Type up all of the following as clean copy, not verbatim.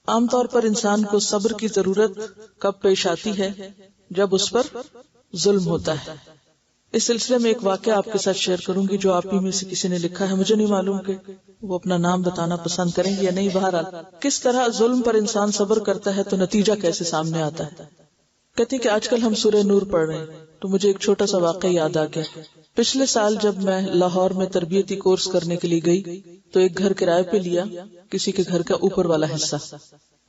عام طور پر انسان کو صبر کی ضرورت کب پیش آتی ہے؟ جب اس پر ظلم ہوتا ہے۔ اس سلسلے میں ایک واقعہ آپ کے ساتھ شیئر کروں گی جو آپ ہی میں سے کسی نے لکھا ہے، مجھے نہیں معلوم کہ وہ اپنا نام بتانا پسند کریں گے یا نہیں۔ بہرحال کس طرح ظلم پر انسان صبر کرتا ہے تو نتیجہ کیسے سامنے آتا ہے۔ کہتے ہیں کہ آج کل ہم سورہ نور پڑھ رہے ہیں تو مجھے ایک چھوٹا سا واقعہ یاد آ گیا۔ پچھلے سال جب میں لاہور میں تربیتی کورس کرنے کے لیے گئی تو ایک گھر کرائے پہ لیا، کسی کے گھر کا اوپر والا حصہ۔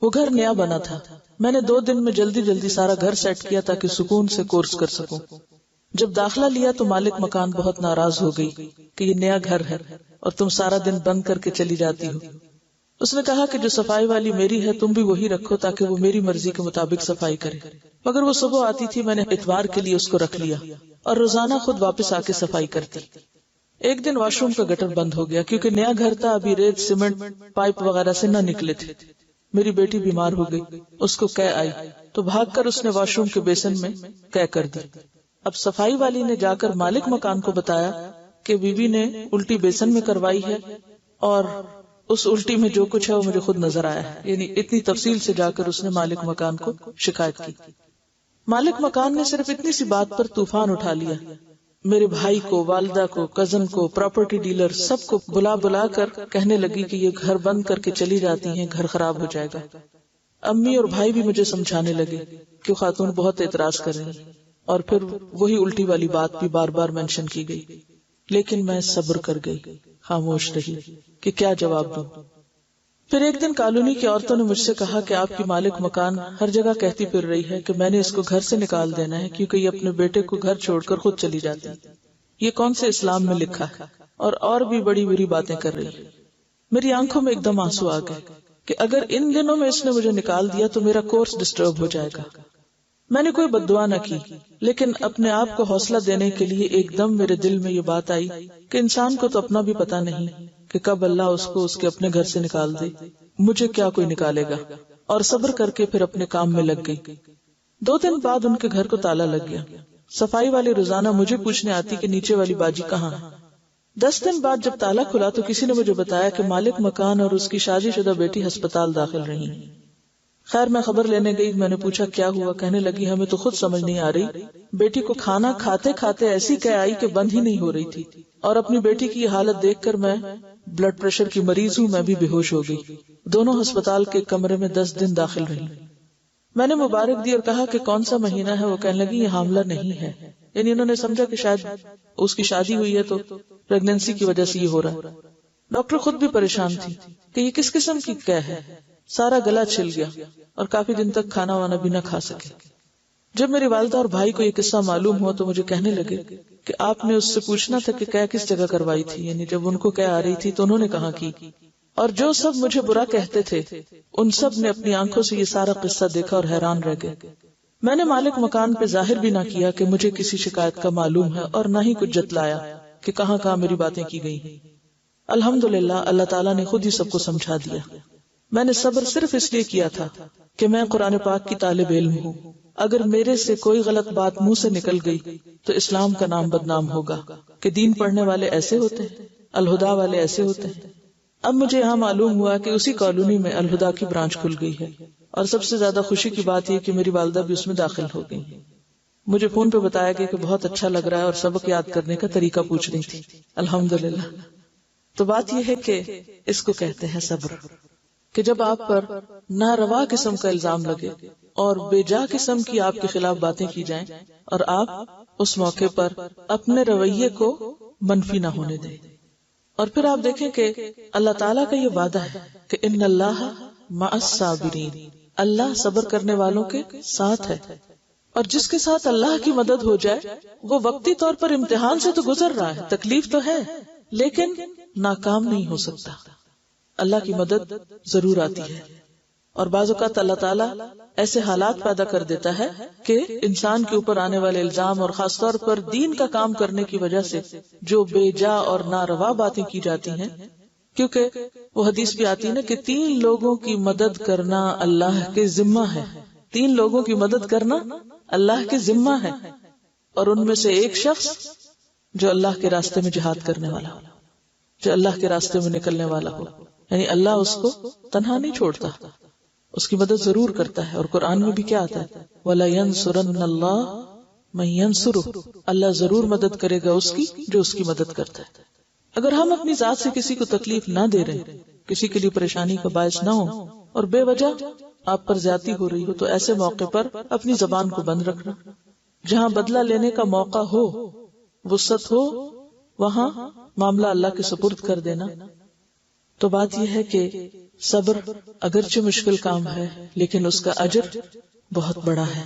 وہ گھر نیا بنا تھا، میں نے 2 دن میں جلدی سارا گھر سیٹ کیا تاکہ سکون سے کورس کر سکوں۔ جب داخلہ لیا تو مالک مکان بہت ناراض ہو گئی کہ یہ نیا گھر ہے اور تم سارا دن بند کر کے چلی جاتی ہو۔ اس نے کہا کہ جو صفائی والی میری ہے تم بھی وہی رکھو تاکہ وہ میری مرضی کے مطابق صفائی کرے۔ مگر وہ صبح آتی تھی، میں نے اتوار کے لیے اس کو رکھ لیا اور روزانہ خود واپس آ کے صفائی کرتی۔ ایک دن واش روم کا گٹر بند ہو گیا کیونکہ نیا گھر تھا، ابھی ریت سیمنٹ پائپ وغیرہ سے نہ نکلے تھے۔ میری بیٹی بیمار ہو گئی، اس کو قے آئی تو بھاگ کر اس نے واش روم کے بیسن میں قے کر دی۔ اب صفائی والی نے جا کر مالک مکان کو بتایا کہ بیوی نے الٹی بیسن میں کروائی ہے اور اس الٹی میں جو کچھ ہے وہ مجھے خود نظر آیا ہے، یعنی اتنی تفصیل سے جا کر اس نے مالک مکان کو شکایت کی۔ مالک مکان نے صرف اتنی سی بات پر طوفان اٹھا لیا، میرے بھائی کو، والدہ کو، کزن کو، پراپرٹی ڈیلر سب کو بلا کر کہنے لگی کہ یہ گھر بند کر کے چلی جاتی ہیں، گھر خراب ہو جائے گا۔ امی اور بھائی بھی مجھے سمجھانے لگے کہ خاتون بہت اعتراض کر رہی ہیں، اور پھر وہی الٹی والی بات بھی بار بار مینشن کی گئی، لیکن میں صبر کر گئی، خاموش رہی کہ کیا جواب دوں۔ پھر ایک دن کالونی کی عورتوں نے مجھ سے کہا کہ آپ کی مالک مکان ہر جگہ کہتی پھر رہی ہے کہ میں نے اس کو گھر سے نکال دینا ہے کیونکہ یہ اپنے بیٹے کو گھر چھوڑ کر خود چلی جاتی ہے، یہ کون سے اسلام میں لکھا ہے، اور بھی بڑی بری باتیں کر رہی ہے۔ میری آنکھوں میں ایک دم آنسو آ گئے کہ اگر ان دنوں میں اس نے مجھے نکال دیا تو میرا کورس ڈسٹرب ہو جائے گا۔ میں نے کوئی بد دعا نہ کی، لیکن اپنے آپ کو حوصلہ دینے کے لیے ایک دم میرے دل میں یہ بات آئی کہ انسان کو تو اپنا بھی پتا نہیں کہ کب اللہ اس کو اس کے اپنے گھر سے نکال دے، مجھے کیا کوئی نکالے گا، اور صبر کر کے پھر اپنے کام میں لگ گئی۔ 2 دن بعد ان کے گھر کو تالا لگ گیا۔ صفائی والی روزانہ مجھے پوچھنے آتی کہ نیچے والی باجی کہاں ہے۔ 10 دن بعد جب تالا کھلا تو کسی نے مجھے بتایا کہ مالک مکان اور اس کی شادی شدہ بیٹی ہسپتال داخل رہی۔ خیر میں خبر لینے گئی، میں نے پوچھا کیا ہوا، کہنے لگی ہمیں تو خود سمجھ نہیں آ رہی، بیٹی کو کھانا کھاتے کھاتے ایسی قے آئی کہ بند ہی نہیں ہو رہی تھی، اور اپنی بیٹی کی حالت دیکھ کر میں بلڈ پریشر کی مریض ہوں، میں بھی بے ہوش ہو گئی۔ دونوں ہسپتال کے کمرے میں 10 دن داخل رہی۔ میں نے مبارک دی اور کہا کہ کون سا مہینہ ہے، وہ کہنے لگی یہ حاملہ نہیں ہے، یعنی انہوں نے سمجھا کہ شاید اس کی شادی ہوئی ہے تو پریگنینسی کی وجہ سے یہ ہو رہا ہے۔ ڈاکٹر خود بھی پریشان تھی کہ یہ کس قسم کی قے ہے، سارا گلا چھل گیا اور کافی دن تک کھانا وانا بھی نہ کھا سکے۔ جب میری والدہ اور بھائی کو یہ قصہ معلوم ہوا تو مجھے کہنے لگے کہ آپ نے اس سے پوچھنا تھا کہ قے کس جگہ کروائی تھی، یعنی جب ان کو قے آ رہی تھی تو انہوں نے کہاں کی، اور جو سب مجھے برا کہتے تھے ان سب نے اپنی آنکھوں سے یہ سارا قصہ دیکھا اور حیران رہ گئے۔ میں نے مالک مکان پہ ظاہر بھی نہ کیا کہ مجھے کسی شکایت کا معلوم ہے، اور نہ ہی کچھ جتلایا کہ کہاں کہاں میری باتیں کی گئی۔ الحمدللہ اللہ تعالیٰ نے خود ہی سب کو سمجھا دیا۔ میں نے صبر صرف اس لیے کیا تھا کہ میں قرآن پاک کی طالب علم ہوں، اگر میرے سے کوئی غلط بات منہ سے نکل گئی تو اسلام کا نام بدنام ہوگا کہ دین پڑھنے والے ایسے ہوتے ہیں، الہدا والے ایسے ہوتے ہیں۔ اب مجھے یہاں معلوم ہوا کہ اسی کالونی میں الہدا کی برانچ کھل گئی ہے، اور سب سے زیادہ خوشی کی بات یہ کہ میری والدہ بھی اس میں داخل ہو گئی۔ مجھے فون پہ بتایا گیا کہ بہت اچھا لگ رہا ہے اور سبق یاد کرنے کا طریقہ پوچھ رہی تھی۔ الحمدللہ۔ تو بات یہ ہے کہ اس کو کہتے ہیں صبر، کہ جب آپ پر ناروا قسم کا الزام لگے اور بے جا قسم کی آپ کے خلاف باتیں کی جائیں اور آپ اس موقع پر اپنے رویے کو منفی نہ ہونے دیں، اور پھر آپ دیکھیں کہ اللہ تعالیٰ کا یہ وعدہ ہے کہ ان اللہ مع الصابرین، اللہ صبر کرنے والوں کے ساتھ ہے، اور جس کے ساتھ اللہ کی مدد ہو جائے وہ وقتی طور پر امتحان سے تو گزر رہا ہے، تکلیف تو ہے، لیکن ناکام نہیں ہو سکتا، اللہ کی مدد ضرور آتی ہے۔ اور بعض اوقات اللہ تعالیٰ ایسے حالات پیدا کر دیتا ہے کہ انسان کے اوپر آنے والے الزام، اور خاص طور پر دین کا کام کرنے کی وجہ سے جو بے جا اور ناروا باتیں کی جاتی ہیں، کیونکہ وہ حدیث بھی آتی ہے نا کہ 3 لوگوں کی مدد کرنا اللہ کے ذمہ ہے، 3 لوگوں کی مدد کرنا اللہ کے ذمہ ہے، اور ان میں سے ایک شخص جو اللہ کے راستے میں جہاد کرنے والا ہو، جو اللہ کے راستے میں نکلنے والا ہو، یعنی اللہ اس کو تنہا نہیں چھوڑتا، اس کی مدد ضرور کرتا ہے. اور قرآن میں بھی کیا آتا ہے؟ وَلَيَنْصُرَنَّ اللَّهُ مَن يَنْصُرُهُ، اللہ ضرور مدد کرے گا اس کی جو اس کی مدد کرتا ہے. اگر ہم اپنی ذات سے کسی کو تکلیف نہ دے رہے، کسی کے لیے پریشانی کا باعث نہ ہو، اور بے وجہ آپ پر زیادتی ہو رہی ہو، تو ایسے موقع پر اپنی زبان کو بند رکھنا. جہاں بدلہ لینے کا موقع ہو، وسعت ہو، وہاں معاملہ اللہ کے سپرد کر دینا. تو بات یہ ہے کہ صبر اگرچہ مشکل کام ہے لیکن اس کا اجر بہت بڑا ہے.